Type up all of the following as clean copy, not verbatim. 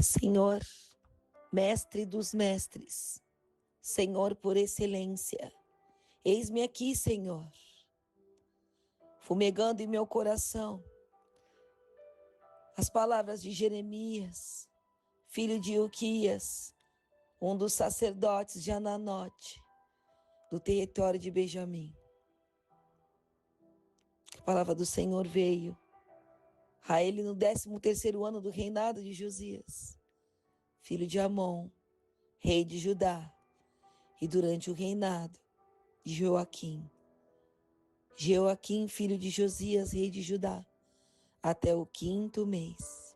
Senhor, mestre dos mestres, Senhor por excelência, eis-me aqui, Senhor, fumegando em meu coração as palavras de Jeremias, filho de Ilquias, um dos sacerdotes de Ananote, do território de Benjamim. A palavra do Senhor veio a ele no 13º ano do reinado de Josias, filho de Amon, rei de Judá, e durante o reinado de Joaquim, filho de Josias, rei de Judá, até o 5º mês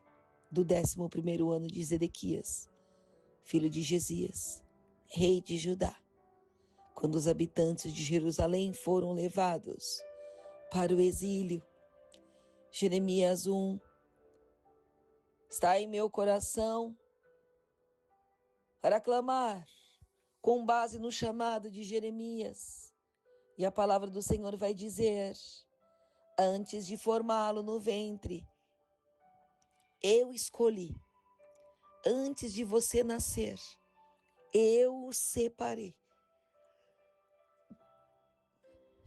do 11º ano de Zedequias, filho de Jesias, rei de Judá, quando os habitantes de Jerusalém foram levados para o exílio. Jeremias 1. Está em meu coração para clamar com base no chamado de Jeremias. E a palavra do Senhor vai dizer: antes de formá-lo no ventre, eu escolhi. Antes de você nascer, eu o separei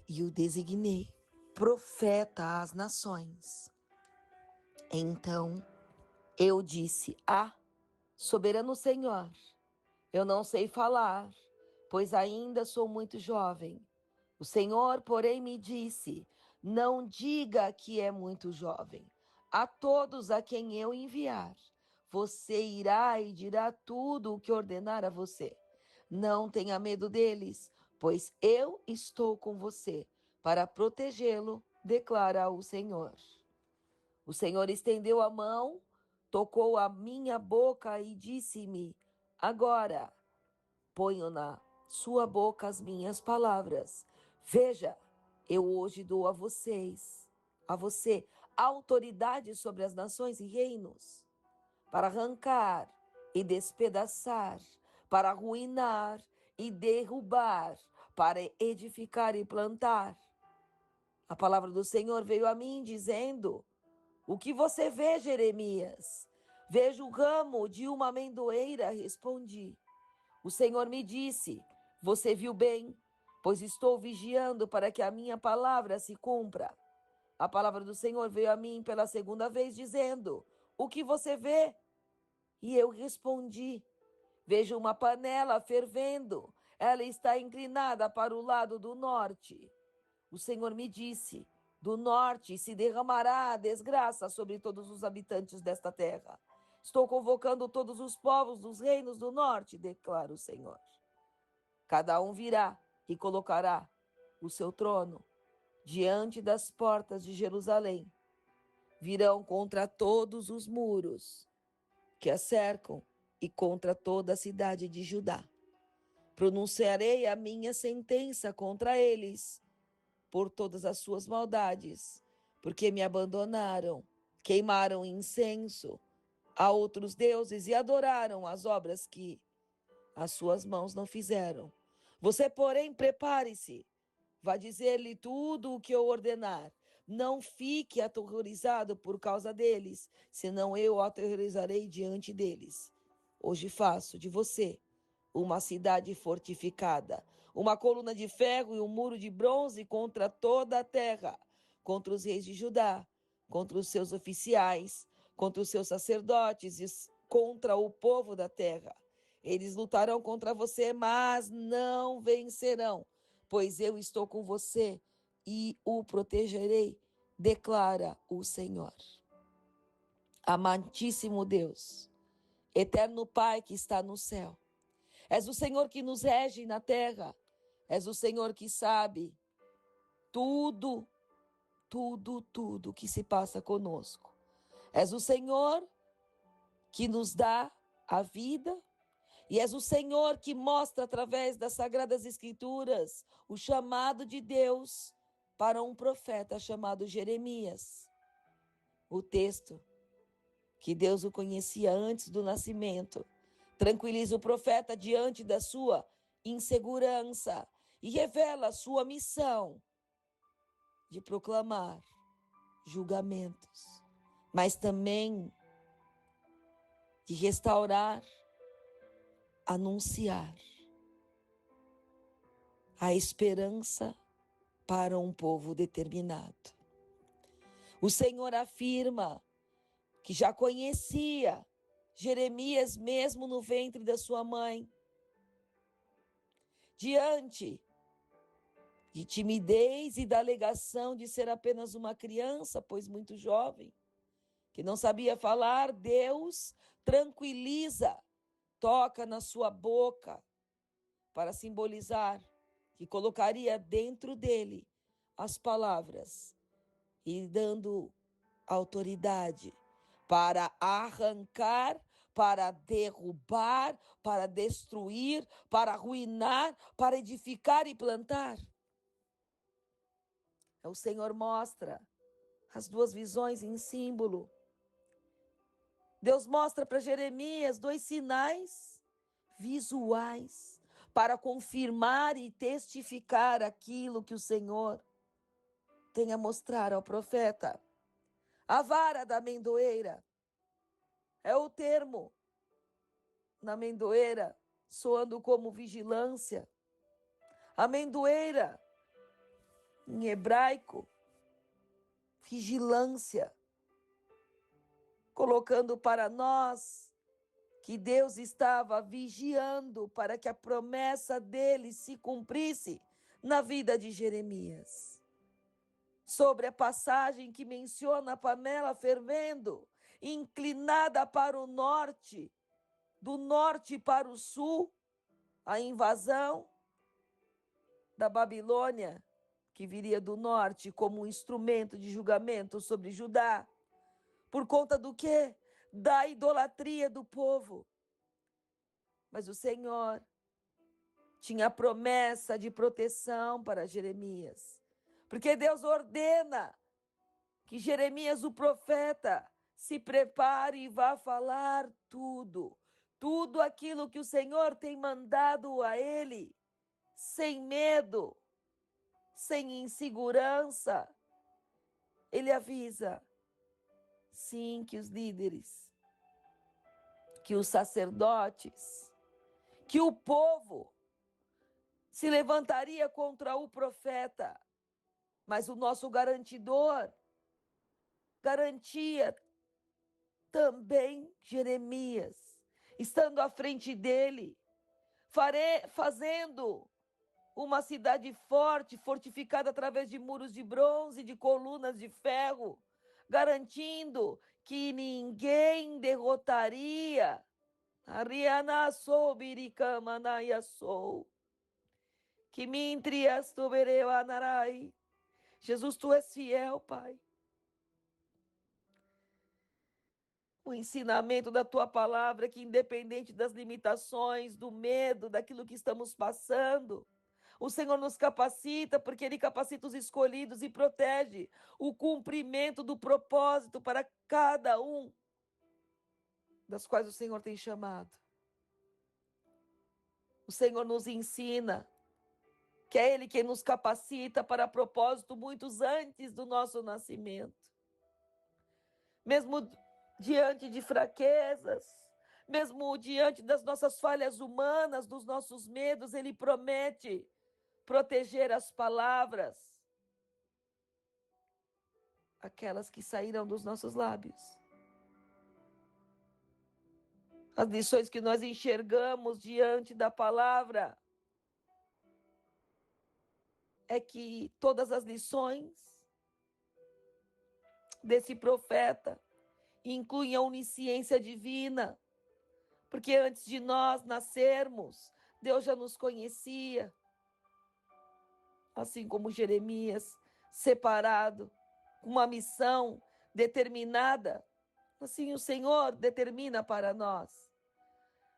e o designei profeta às nações. Então eu disse: soberano Senhor, eu não sei falar, pois ainda sou muito jovem. O Senhor, porém, me disse: não diga que é muito jovem. A todos a quem eu enviar, você irá e dirá tudo o que ordenar a você. Não tenha medo deles, pois eu estou com você para protegê-lo, declara o Senhor. O Senhor estendeu a mão, tocou a minha boca e disse-me: agora ponho na sua boca as minhas palavras. Veja, eu hoje dou a você, autoridade sobre as nações e reinos, para arrancar e despedaçar, para arruinar e derrubar, para edificar e plantar. A palavra do Senhor veio a mim dizendo: o que você vê, Jeremias? Vejo o ramo de uma amendoeira, respondi. O Senhor me disse: você viu bem, pois estou vigiando para que a minha palavra se cumpra. A palavra do Senhor veio a mim pela 2ª vez, dizendo: o que você vê? E eu respondi: vejo uma panela fervendo, ela está inclinada para o lado do norte. O Senhor me disse: do norte se derramará a desgraça sobre todos os habitantes desta terra. Estou convocando todos os povos dos reinos do norte, declara o Senhor. Cada um virá e colocará o seu trono diante das portas de Jerusalém. Virão contra todos os muros que a cercam e contra toda a cidade de Judá. Pronunciarei a minha sentença contra eles por todas as suas maldades, porque me abandonaram, queimaram incenso a outros deuses e adoraram as obras que as suas mãos não fizeram. Você, porém, prepare-se, vá dizer-lhe tudo o que eu ordenar. Não fique aterrorizado por causa deles, senão eu o aterrorizarei diante deles. Hoje faço de você uma cidade fortificada, uma coluna de ferro e um muro de bronze contra toda a terra, contra os reis de Judá, contra os seus oficiais, contra os seus sacerdotes e contra o povo da terra. Eles lutarão contra você, mas não vencerão, pois eu estou com você e o protegerei, declara o Senhor. Amantíssimo Deus, eterno Pai que está no céu, és o Senhor que nos rege na terra, és o Senhor que sabe tudo que se passa conosco. És o Senhor que nos dá a vida, e és o Senhor que mostra através das Sagradas Escrituras o chamado de Deus para um profeta chamado Jeremias. O texto que Deus o conhecia antes do nascimento tranquiliza o profeta diante da sua insegurança e revela a sua missão de proclamar julgamentos, mas também de restaurar, anunciar a esperança para um povo determinado. O Senhor afirma que já conhecia Jeremias mesmo no ventre da sua mãe. Diante de timidez e da alegação de ser apenas uma criança, pois muito jovem, que não sabia falar, Deus tranquiliza, toca na sua boca para simbolizar que colocaria dentro dele as palavras e dando autoridade para arrancar, para derrubar, para destruir, para arruinar, para edificar e plantar. O Senhor mostra as duas visões em símbolo. Deus mostra para Jeremias dois sinais visuais para confirmar e testificar aquilo que o Senhor tem a mostrar ao profeta. A vara da amendoeira é o termo na amendoeira, soando como vigilância. Amendoeira, em hebraico, vigilância, colocando para nós que Deus estava vigiando para que a promessa dele se cumprisse na vida de Jeremias. Sobre a passagem que menciona a panela fervendo, inclinada para o norte, do norte para o sul, a invasão da Babilônia, que viria do norte como um instrumento de julgamento sobre Judá, por conta do quê? Da idolatria do povo. Mas o Senhor tinha a promessa de proteção para Jeremias, porque Deus ordena que Jeremias, o profeta, se prepare e vá falar tudo aquilo que o Senhor tem mandado a ele, sem medo, sem insegurança. Ele avisa, sim, que os líderes, que os sacerdotes, que o povo se levantaria contra o profeta, mas o nosso garantidor garantia também Jeremias, estando à frente dele, fazendo uma cidade forte, fortificada através de muros de bronze, de colunas de ferro, garantindo que ninguém derrotaria. Ariana sou biricama naia sou. Que mintrias tu anarai. Jesus, tu és fiel, Pai. O ensinamento da tua palavra, que independente das limitações, do medo, daquilo que estamos passando, o Senhor nos capacita, porque Ele capacita os escolhidos e protege o cumprimento do propósito para cada um das quais o Senhor tem chamado. O Senhor nos ensina que é Ele quem nos capacita para propósito muitos antes do nosso nascimento. Mesmo diante de fraquezas, mesmo diante das nossas falhas humanas, dos nossos medos, Ele promete proteger as palavras, aquelas que saíram dos nossos lábios. As lições que nós enxergamos diante da palavra é que todas as lições desse profeta incluem a onisciência divina, porque antes de nós nascermos, Deus já nos conhecia, assim como Jeremias, separado, com uma missão determinada, assim o Senhor determina para nós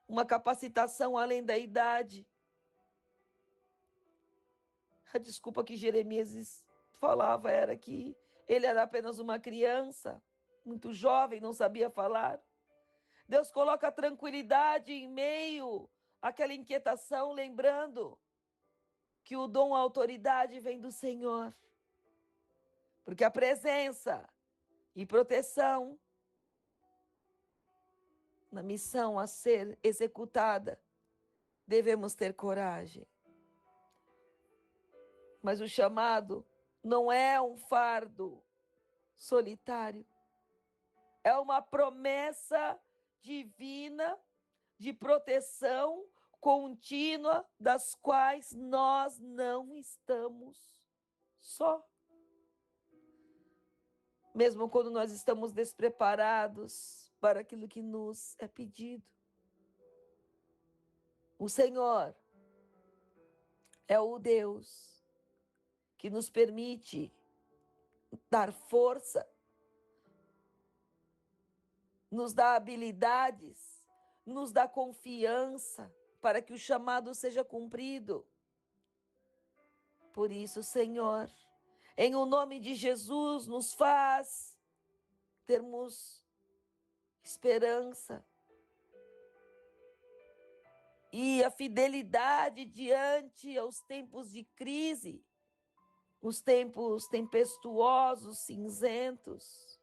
uma capacitação além da idade. A desculpa que Jeremias falava era que ele era apenas uma criança, muito jovem, não sabia falar. Deus coloca tranquilidade em meio àquela inquietação, lembrando que o dom, a autoridade vem do Senhor. Porque a presença e proteção na missão a ser executada, devemos ter coragem. Mas o chamado não é um fardo solitário, é uma promessa divina de proteção contínua, das quais nós não estamos só. Mesmo quando nós estamos despreparados para aquilo que nos é pedido. O Senhor é o Deus que nos permite dar força, nos dá habilidades, nos dá confiança para que o chamado seja cumprido. Por isso, Senhor, em o nome de Jesus, nos faz termos esperança e a fidelidade diante aos tempos de crise, os tempos tempestuosos, cinzentos,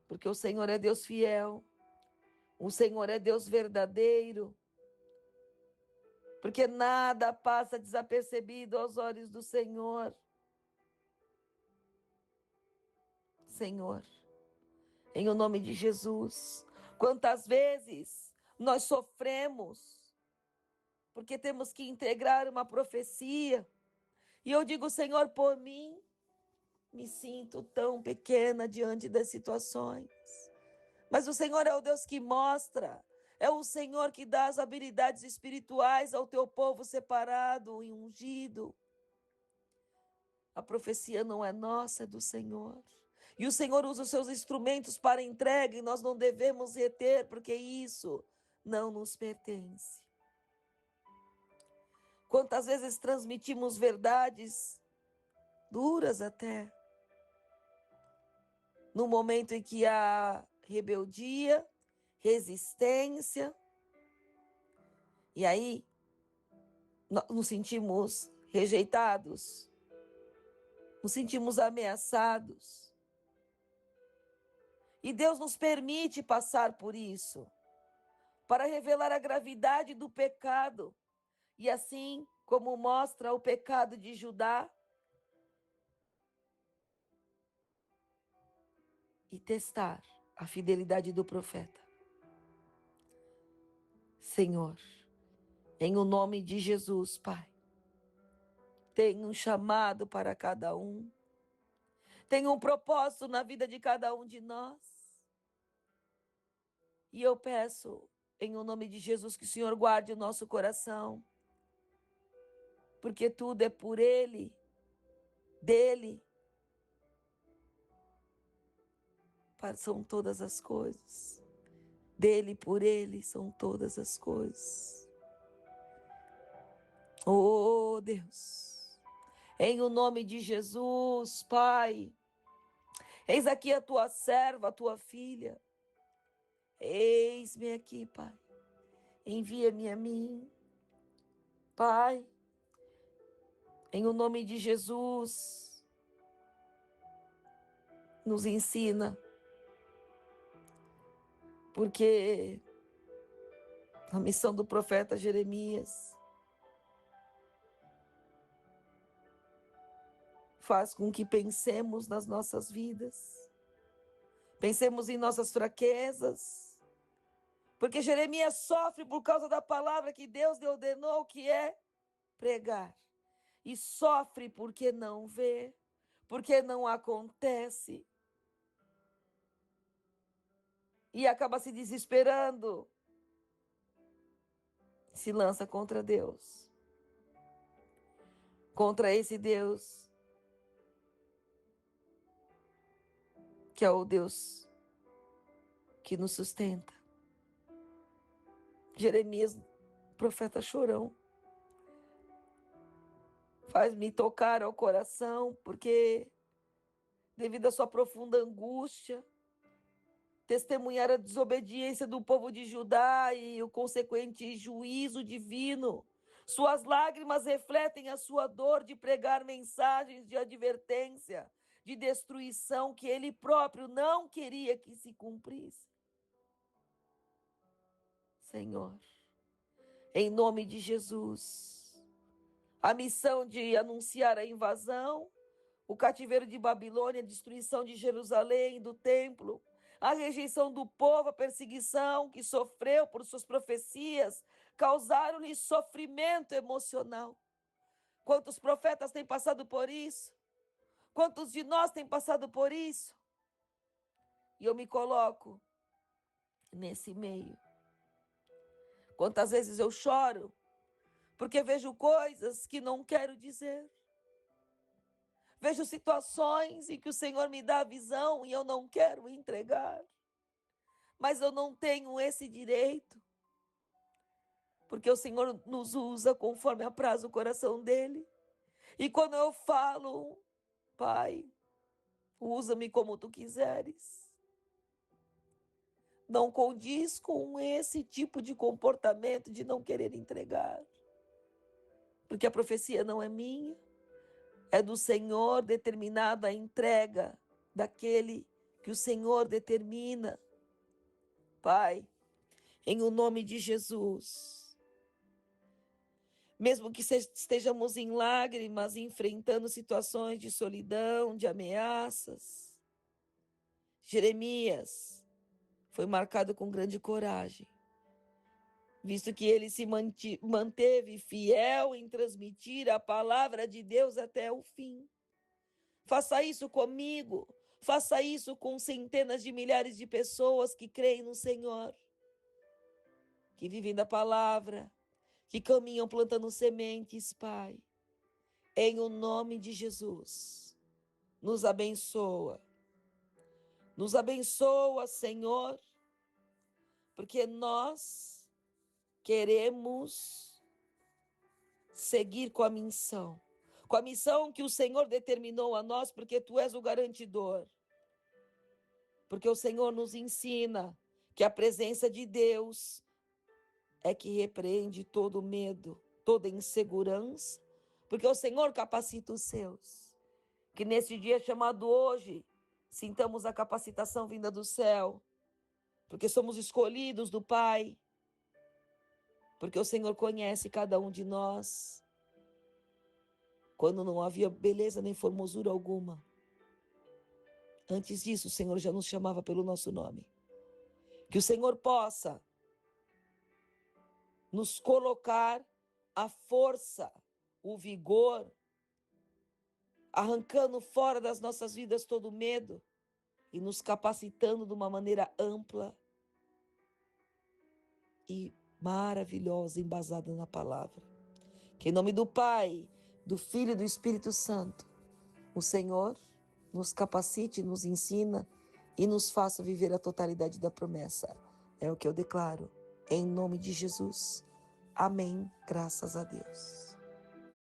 porque o Senhor é Deus fiel, o Senhor é Deus verdadeiro, porque nada passa desapercebido aos olhos do Senhor. Senhor, em o nome de Jesus, quantas vezes nós sofremos, porque temos que integrar uma profecia, e eu digo, Senhor, por mim, me sinto tão pequena diante das situações. Mas o Senhor é o Deus que mostra, é o Senhor que dá as habilidades espirituais ao teu povo separado e ungido. A profecia não é nossa, é do Senhor. E o Senhor usa os seus instrumentos para entrega e nós não devemos reter, porque isso não nos pertence. Quantas vezes transmitimos verdades duras até, no momento em que há rebeldia, resistência, e aí nos sentimos rejeitados, nos sentimos ameaçados. E Deus nos permite passar por isso, para revelar a gravidade do pecado, e assim como mostra o pecado de Judá, e testar a fidelidade do profeta. Senhor, em o nome de Jesus, Pai, tem um chamado para cada um, tem um propósito na vida de cada um de nós. E eu peço, em o nome de Jesus, que o Senhor guarde o nosso coração, porque tudo é por Ele, dele, são todas as coisas. Dele, por Ele, são todas as coisas. Oh, Deus, em o nome de Jesus, Pai, eis aqui a tua serva, a tua filha. Eis-me aqui, Pai. Envia-me a mim. Pai, em o nome de Jesus, nos ensina, porque a missão do profeta Jeremias faz com que pensemos nas nossas vidas, pensemos em nossas fraquezas, porque Jeremias sofre por causa da palavra que Deus lhe ordenou, que é pregar, e sofre porque não vê, porque não acontece, e acaba se desesperando, se lança contra Deus, contra esse Deus, que é o Deus que nos sustenta. Jeremias, profeta chorão, faz-me tocar ao coração, porque devido à sua profunda angústia, testemunhar a desobediência do povo de Judá e o consequente juízo divino, suas lágrimas refletem a sua dor de pregar mensagens de advertência, de destruição que ele próprio não queria que se cumprisse. Senhor. Em nome de Jesus. A missão de anunciar a invasão, o cativeiro de Babilônia, a destruição de Jerusalém, do templo, a rejeição do povo, a perseguição que sofreu por suas profecias, causaram-lhe sofrimento emocional. Quantos profetas têm passado por isso? Quantos de nós têm passado por isso? E eu me coloco nesse meio. Quantas vezes eu choro porque vejo coisas que não quero dizer. Vejo situações em que o Senhor me dá a visão e eu não quero entregar. Mas eu não tenho esse direito. Porque o Senhor nos usa conforme apraz o coração dele. E quando eu falo, Pai, usa-me como tu quiseres, não condiz com esse tipo de comportamento de não querer entregar. Porque a profecia não é minha, é do Senhor, determinada a entrega daquele que o Senhor determina. Pai, em o nome de Jesus, mesmo que estejamos em lágrimas, enfrentando situações de solidão, de ameaças, Jeremias foi marcado com grande coragem, visto que ele se manteve fiel em transmitir a palavra de Deus até o fim. Faça isso comigo, faça isso com centenas de milhares de pessoas que creem no Senhor, que vivem da palavra, que caminham plantando sementes, Pai. Em o nome de Jesus, nos abençoa. Nos abençoa, Senhor, porque nós queremos seguir com a missão que o Senhor determinou a nós, porque Tu és o garantidor. Porque o Senhor nos ensina que a presença de Deus é que repreende todo medo, toda insegurança, porque o Senhor capacita os seus. Que nesse dia chamado hoje, sintamos a capacitação vinda do céu, porque somos escolhidos do Pai, porque o Senhor conhece cada um de nós, quando não havia beleza nem formosura alguma. Antes disso, o Senhor já nos chamava pelo nosso nome. Que o Senhor possa nos colocar a força, o vigor, arrancando fora das nossas vidas todo medo e nos capacitando de uma maneira ampla e maravilhosa, embasada na palavra. Que em nome do Pai, do Filho e do Espírito Santo, o Senhor nos capacite, nos ensina e nos faça viver a totalidade da promessa. É o que eu declaro, em nome de Jesus. Amém. Graças a Deus.